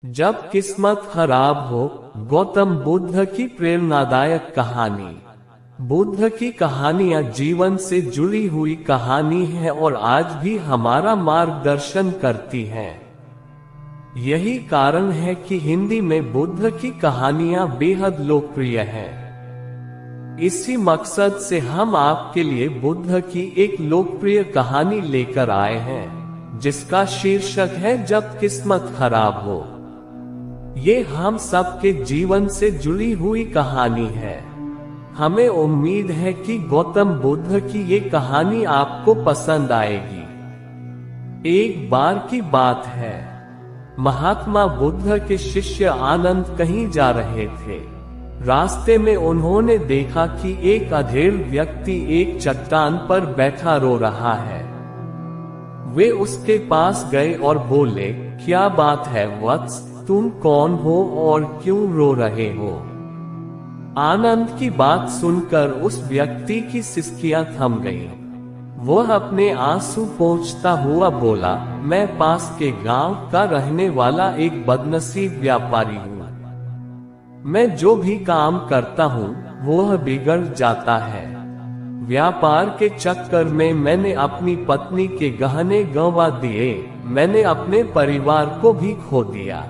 जब किस्मत खराब हो। गौतम बुद्ध की प्रेरणादायक कहानी। बुद्ध की कहानियां जीवन से जुड़ी हुई कहानी है और आज भी हमारा मार्गदर्शन करती हैं। यही कारण है कि हिंदी में बुद्ध की कहानियां बेहद लोकप्रिय हैं। इसी मकसद से हम आपके लिए बुद्ध की एक लोकप्रिय कहानी लेकर आए हैं, जिसका शीर्षक है जब किस्मत खराब हो। ये हम सबके जीवन से जुड़ी हुई कहानी है। हमें उम्मीद है कि गौतम बुद्ध की ये कहानी आपको पसंद आएगी। एक बार की बात है, महात्मा बुद्ध के शिष्य आनंद कहीं जा रहे थे। रास्ते में उन्होंने देखा कि एक अधेड़ व्यक्ति एक चट्टान पर बैठा रो रहा है। वे उसके पास गए और बोले, क्या बात है वत्स, तुम कौन हो और क्यों रो रहे हो? आनंद की बात सुनकर उस व्यक्ति की सिसकियां थम गईं। वह अपने आंसू पोंछता हुआ बोला, मैं पास के गांव का रहने वाला एक बदनसीब व्यापारी हूँ। मैं जो भी काम करता हूँ वह बिगड़ जाता है। व्यापार के चक्कर में मैंने अपनी पत्नी के गहने गंवा दिए, मैंने अपने परिवार को भी खो दिया।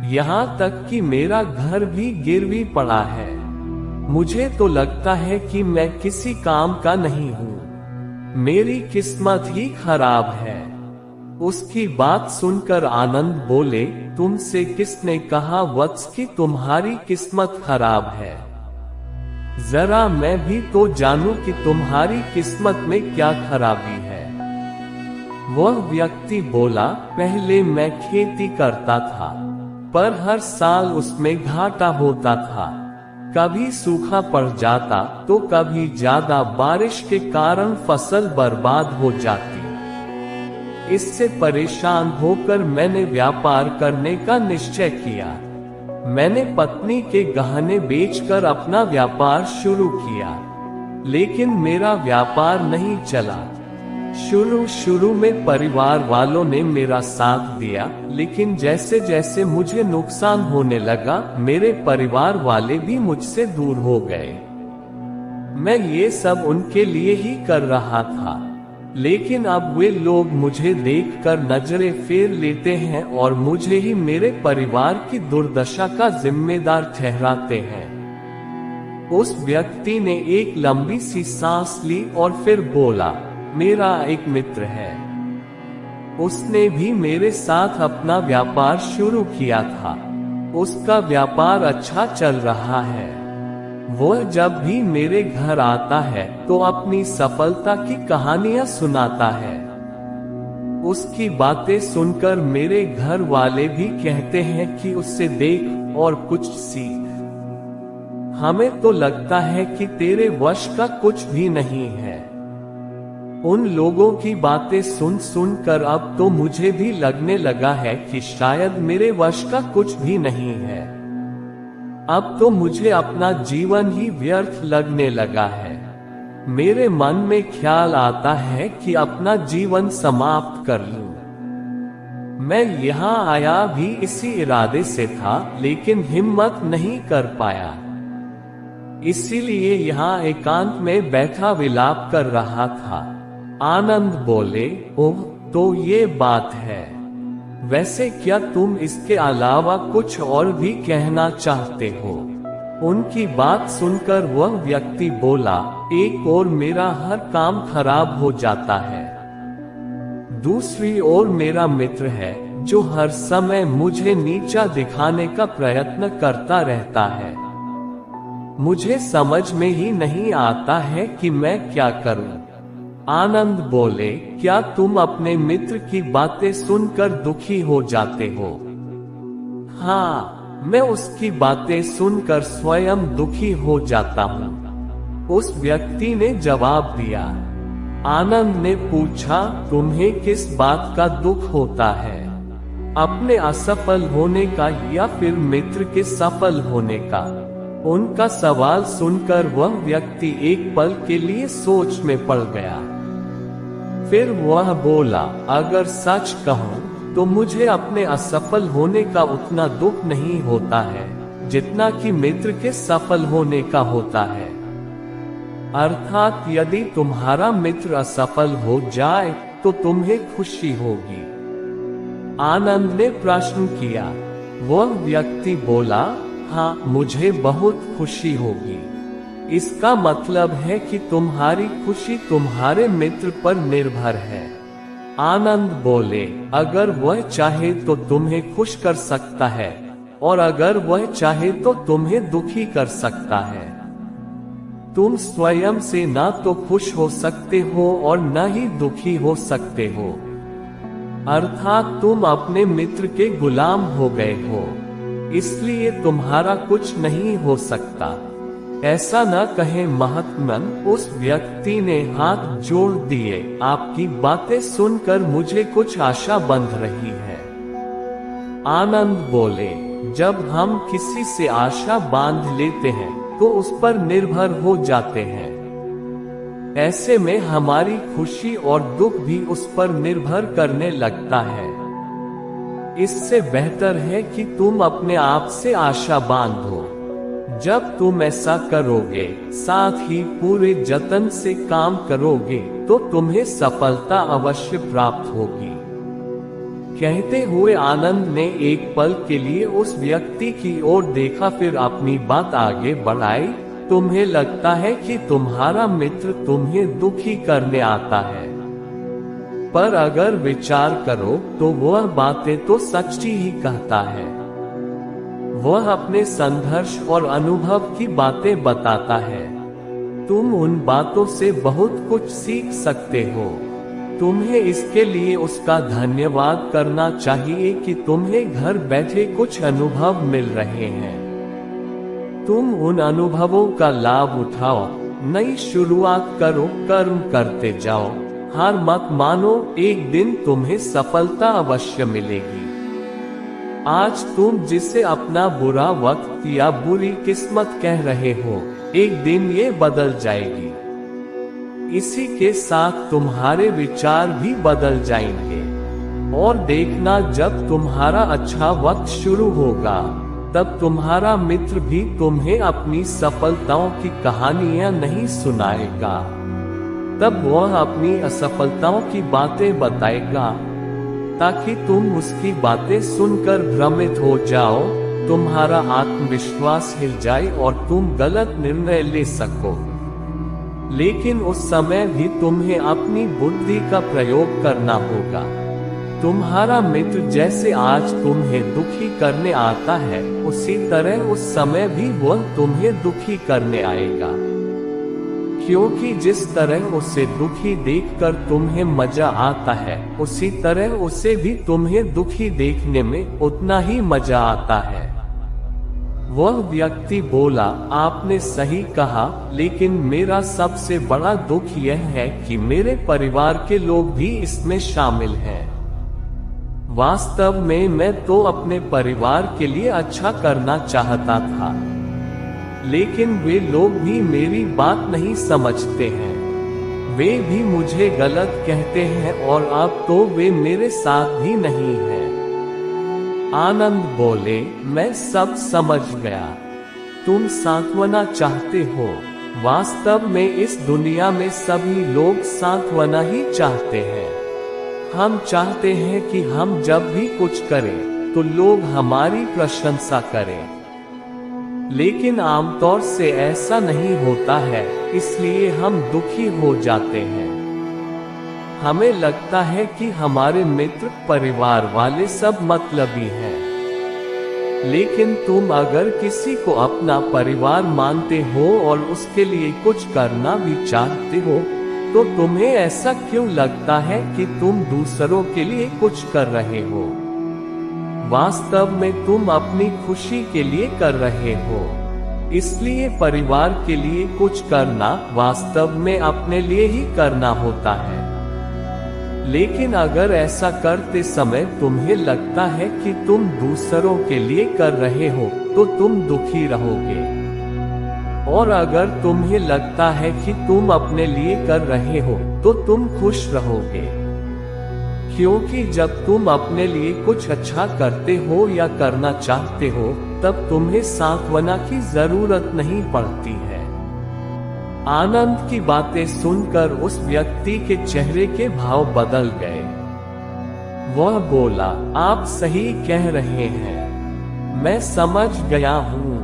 यहाँ तक कि मेरा घर भी गिरवी पड़ा है। मुझे तो लगता है कि मैं किसी काम का नहीं हूँ। मेरी किस्मत ही खराब है। उसकी बात सुनकर आनंद बोले, तुमसे किसने कहा वत्स कि तुम्हारी किस्मत खराब है? जरा मैं भी तो जानूं कि तुम्हारी किस्मत में क्या खराबी है। वह व्यक्ति बोला, पहले मैं खेती करता था, पर हर साल उसमें घाटा होता था। कभी सूखा पड़ जाता तो कभी ज्यादा बारिश के कारण फसल बर्बाद हो जाती। इससे परेशान होकर मैंने व्यापार करने का निश्चय किया। मैंने पत्नी के गहने बेचकर अपना व्यापार शुरू किया, लेकिन मेरा व्यापार नहीं चला। शुरू में परिवार वालों ने मेरा साथ दिया, लेकिन जैसे जैसे मुझे नुकसान होने लगा, मेरे परिवार वाले भी मुझसे दूर हो गए। मैं ये सब उनके लिए ही कर रहा था, लेकिन अब वे लोग मुझे देखकर नजरें फेर लेते हैं और मुझे ही मेरे परिवार की दुर्दशा का जिम्मेदार ठहराते हैं। उस व्यक्ति ने एक लंबी सी सांस ली और फिर बोला, मेरा एक मित्र है, उसने भी मेरे साथ अपना व्यापार शुरू किया था। उसका व्यापार अच्छा चल रहा है। वह जब भी मेरे घर आता है तो अपनी सफलता की कहानियां सुनाता है। उसकी बातें सुनकर मेरे घर वाले भी कहते हैं कि उससे देख और कुछ सीख। हमें तो लगता है कि तेरे वश का कुछ भी नहीं है। उन लोगों की बातें सुन कर अब तो मुझे भी लगने लगा है कि शायद मेरे वश का कुछ भी नहीं है। अब तो मुझे अपना जीवन ही व्यर्थ लगने लगा है। मेरे मन में ख्याल आता है कि अपना जीवन समाप्त कर लूं। मैं यहाँ आया भी इसी इरादे से था, लेकिन हिम्मत नहीं कर पाया। इसीलिए यहाँ एकांत में बैठा विलाप कर रहा था। आनंद बोले, ओह, तो ये बात है। वैसे क्या तुम इसके अलावा कुछ और भी कहना चाहते हो? उनकी बात सुनकर वह व्यक्ति बोला, एक ओर मेरा हर काम खराब हो जाता है, दूसरी ओर मेरा मित्र है जो हर समय मुझे नीचा दिखाने का प्रयत्न करता रहता है। मुझे समझ में ही नहीं आता है कि मैं क्या करूं। आनंद बोले, क्या तुम अपने मित्र की बातें सुनकर दुखी हो जाते हो? हाँ, मैं उसकी बातें सुनकर स्वयं दुखी हो जाता हूँ, उस व्यक्ति ने जवाब दिया। आनंद ने पूछा, तुम्हें किस बात का दुख होता है? अपने असफल होने का या फिर मित्र के सफल होने का? उनका सवाल सुनकर वह व्यक्ति एक पल के लिए सोच में पड़ गया। फिर वह बोला, अगर सच कहूं तो मुझे अपने असफल होने का उतना दुख नहीं होता है जितना कि मित्र के सफल होने का होता है। अर्थात यदि तुम्हारा मित्र असफल हो जाए तो तुम्हें खुशी होगी। आनंद ने प्रश्न किया। वह व्यक्ति बोला, हाँ, मुझे बहुत खुशी होगी। इसका मतलब है कि तुम्हारी खुशी तुम्हारे मित्र पर निर्भर है। आनंद बोले, अगर वह चाहे तो तुम्हें खुश कर सकता है और अगर वह चाहे तो तुम्हें दुखी कर सकता है। तुम स्वयं से ना तो खुश हो सकते हो और न ही दुखी हो सकते हो। अर्थात तुम अपने मित्र के गुलाम हो गए हो, इसलिए तुम्हारा कुछ नहीं हो सकता। ऐसा न कहे महात्मन। उस व्यक्ति ने हाथ जोड़ दिए। आपकी बातें सुनकर मुझे कुछ आशा बंध रही है। आनंद बोले, जब हम किसी से आशा बांध लेते हैं तो उस पर निर्भर हो जाते हैं। ऐसे में हमारी खुशी और दुख भी उस पर निर्भर करने लगता है। इससे बेहतर है कि तुम अपने आप से आशा बांधो। जब तुम ऐसा करोगे, साथ ही पूरे जतन से काम करोगे, तो तुम्हें सफलता अवश्य प्राप्त होगी। कहते हुए आनंद ने एक पल के लिए उस व्यक्ति की ओर देखा, फिर अपनी बात आगे बढ़ाई। तुम्हें लगता है कि तुम्हारा मित्र तुम्हें दुखी करने आता है, पर अगर विचार करो तो वह बातें तो सच्ची ही कहता है। वह अपने संघर्ष और अनुभव की बातें बताता है। तुम उन बातों से बहुत कुछ सीख सकते हो। तुम्हें इसके लिए उसका धन्यवाद करना चाहिए कि तुम्हें घर बैठे कुछ अनुभव मिल रहे हैं। तुम उन अनुभवों का लाभ उठाओ, नई शुरुआत करो, कर्म करते जाओ, हार मत मानो, एक दिन तुम्हें सफलता अवश्य मिलेगी। आज तुम जिसे अपना बुरा वक्त या बुरी किस्मत कह रहे हो, एक दिन ये बदल जाएगी। इसी के साथ तुम्हारे विचार भी बदल जाएंगे। और देखना, जब तुम्हारा अच्छा वक्त शुरू होगा, तब तुम्हारा मित्र भी तुम्हें अपनी सफलताओं की कहानियां नहीं सुनाएगा। तब वह अपनी असफलताओं की बातें बताएगा, ताकि तुम उसकी बातें सुनकर भ्रमित हो जाओ, तुम्हारा आत्मविश्वास हिल जाए और तुम गलत निर्णय ले सको। लेकिन उस समय भी तुम्हें अपनी बुद्धि का प्रयोग करना होगा। तुम्हारा मित्र जैसे आज तुम्हें दुखी करने आता है, उसी तरह उस समय भी वह तुम्हें दुखी करने आएगा। क्योंकि जिस तरह उसे दुखी देखकर तुम्हें मजा आता है, उसी तरह उसे भी तुम्हें दुखी देखने में उतना ही मजा आता है। वह व्यक्ति बोला, आपने सही कहा, लेकिन मेरा सबसे बड़ा दुख यह है कि मेरे परिवार के लोग भी इसमें शामिल हैं। वास्तव में मैं तो अपने परिवार के लिए अच्छा करना चाहता था, लेकिन वे लोग भी मेरी बात नहीं समझते हैं। वे भी मुझे गलत कहते हैं और अब तो वे मेरे साथ भी नहीं हैं। आनंद बोले, मैं सब समझ गया। तुम सांत्वना चाहते हो। वास्तव में इस दुनिया में सभी लोग सांत्वना ही चाहते हैं। हम चाहते हैं कि हम जब भी कुछ करें तो लोग हमारी प्रशंसा करें, लेकिन आमतौर से ऐसा नहीं होता है, इसलिए हम दुखी हो जाते हैं। हमें लगता है कि हमारे मित्र, परिवार वाले सब मतलबी हैं। लेकिन तुम अगर किसी को अपना परिवार मानते हो और उसके लिए कुछ करना भी चाहते हो, तो तुम्हें ऐसा क्यों लगता है कि तुम दूसरों के लिए कुछ कर रहे हो? वास्तव में तुम अपनी खुशी के लिए कर रहे हो। इसलिए परिवार के लिए कुछ करना वास्तव में अपने लिए ही करना होता है। लेकिन अगर ऐसा करते समय तुम्हें लगता है कि तुम दूसरों के लिए कर रहे हो, तो तुम दुखी रहोगे। और अगर तुम्हें लगता है कि तुम अपने लिए कर रहे हो, तो तुम खुश रहोगे। क्योंकि जब तुम अपने लिए कुछ अच्छा करते हो या करना चाहते हो, तब तुम्हें सांत्वना की जरूरत नहीं पड़ती है। आनंद की बातें सुनकर उस व्यक्ति के चेहरे के भाव बदल गए। वह बोला, आप सही कह रहे हैं, मैं समझ गया हूँ।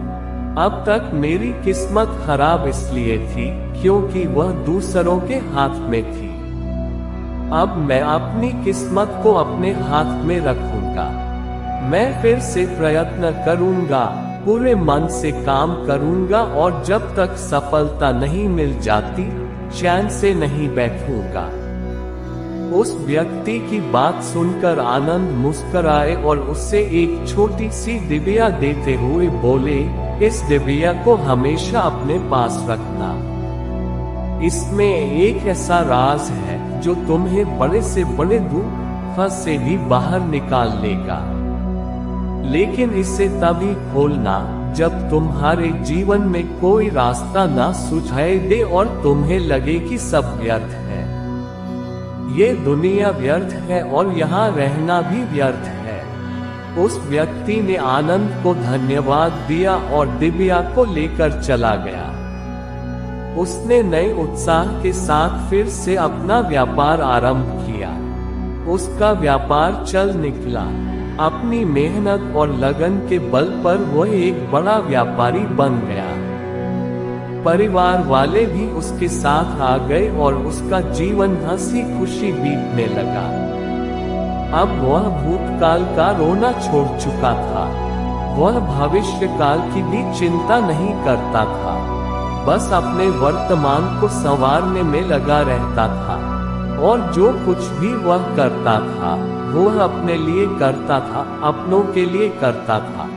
अब तक मेरी किस्मत खराब इसलिए थी क्योंकि वह दूसरों के हाथ में थी। अब मैं अपनी किस्मत को अपने हाथ में रखूंगा। मैं फिर से प्रयत्न करूंगा, पूरे मन से काम करूंगा और जब तक सफलता नहीं मिल जाती, चैन से नहीं बैठूंगा। उस व्यक्ति की बात सुनकर आनंद मुस्कुराए और उससे एक छोटी सी डिबिया देते हुए बोले, इस डिबिया को हमेशा अपने पास रखना। इसमें एक ऐसा राज है जो तुम्हें बड़े से बड़े दुख से भी बाहर निकाल लेगा। लेकिन इसे तभी खोलना जब तुम्हारे जीवन में कोई रास्ता ना सुझाई दे और तुम्हें लगे कि सब व्यर्थ है। ये दुनिया व्यर्थ है और यहाँ रहना भी व्यर्थ है। उस व्यक्ति ने आनंद को धन्यवाद दिया और डिबिया को लेकर चला गया। उसने नए उत्साह के साथ फिर से अपना व्यापार आरंभ किया। उसका व्यापार चल निकला। अपनी मेहनत और लगन के बल पर वह एक बड़ा व्यापारी बन गया। परिवार वाले भी उसके साथ आ गए और उसका जीवन हंसी खुशी बीतने लगा। अब वह भूतकाल का रोना छोड़ चुका था। वह भविष्य काल की भी चिंता नहीं करता था, बस अपने वर्तमान को संवारने में लगा रहता था। और जो कुछ भी वह करता था, वह अपने लिए करता था, अपनों के लिए करता था।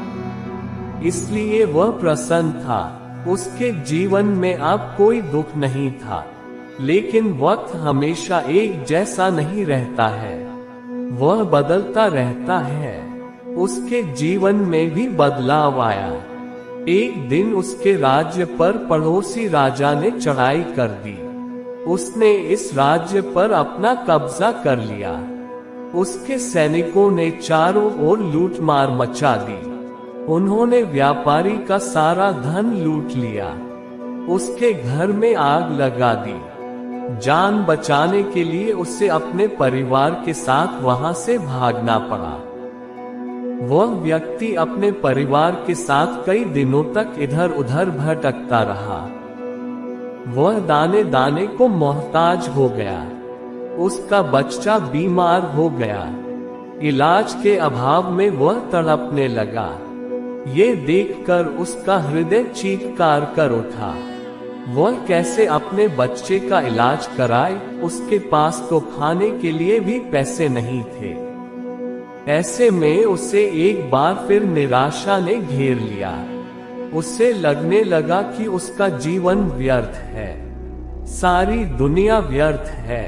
इसलिए वह प्रसन्न था। उसके जीवन में अब कोई दुख नहीं था। लेकिन वक्त हमेशा एक जैसा नहीं रहता है, वह बदलता रहता है। उसके जीवन में भी बदलाव आया। एक दिन उसके राज्य पर पड़ोसी राजा ने चढ़ाई कर दी। उसने इस राज्य पर अपना कब्जा कर लिया। उसके सैनिकों ने चारों ओर लूटमार मचा दी। उन्होंने व्यापारी का सारा धन लूट लिया। उसके घर में आग लगा दी। जान बचाने के लिए उसे अपने परिवार के साथ वहां से भागना पड़ा। वह व्यक्ति अपने परिवार के साथ कई दिनों तक इधर उधर भटकता रहा। वह दाने दाने को मोहताज हो गया। उसका बच्चा बीमार हो गया। इलाज के अभाव में वह तड़पने लगा। ये देखकर उसका हृदय चीत्कार कर उठा। वह कैसे अपने बच्चे का इलाज कराए? उसके पास तो खाने के लिए भी पैसे नहीं थे। ऐसे में उसे एक बार फिर निराशा ने घेर लिया। उसे लगने लगा कि उसका जीवन व्यर्थ है, सारी दुनिया व्यर्थ है,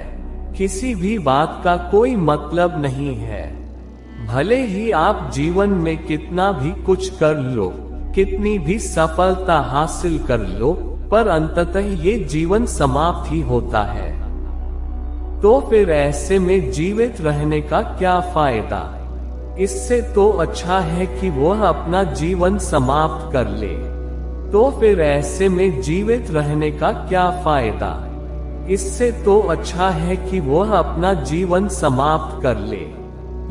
किसी भी बात का कोई मतलब नहीं है। भले ही आप जीवन में कितना भी कुछ कर लो, कितनी भी सफलता हासिल कर लो, पर अंततः ये जीवन समाप्त ही होता है। तो फिर ऐसे में जीवित रहने का क्या फायदा? इससे तो अच्छा है कि वह अपना जीवन समाप्त कर ले। तो फिर ऐसे में जीवित रहने का क्या फायदा? इससे तो अच्छा है कि वह अपना जीवन समाप्त कर ले।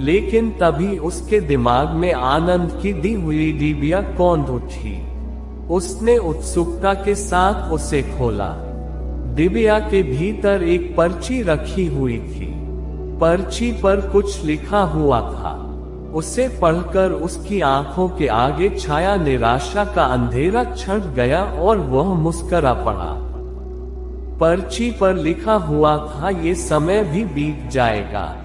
लेकिन तभी उसके दिमाग में आनंद की दी हुई डिबिया कौंध उठी। उसने उत्सुकता के साथ उसे खोला। डिबिया के भीतर एक पर्ची रखी हुई थी। पर्ची पर कुछ लिखा हुआ था। उसे पढ़कर उसकी आंखों के आगे छाया निराशा का अंधेरा छट गया और वह मुस्कुरा पड़ा। पर्ची पर लिखा हुआ था, ये समय भी बीत जाएगा।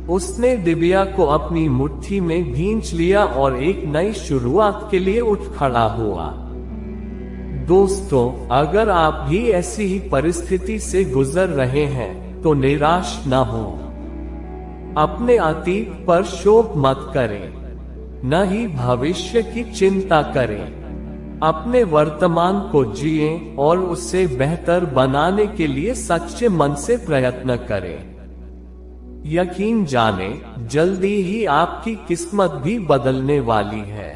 उसने डिबिया को अपनी मुट्ठी में भींच लिया और एक नई शुरुआत के लिए उठ खड़ा हुआ। दोस्तों, अगर आप भी ऐसी ही परिस्थिति से गुजर रहे हैं तो निराश न हो। अपने अतीत पर शोक मत करें, न ही भविष्य की चिंता करें। अपने वर्तमान को जिएं और उसे बेहतर बनाने के लिए सच्चे मन से प्रयत्न करें। यकीन जाने जल्दी ही आपकी किस्मत भी बदलने वाली है।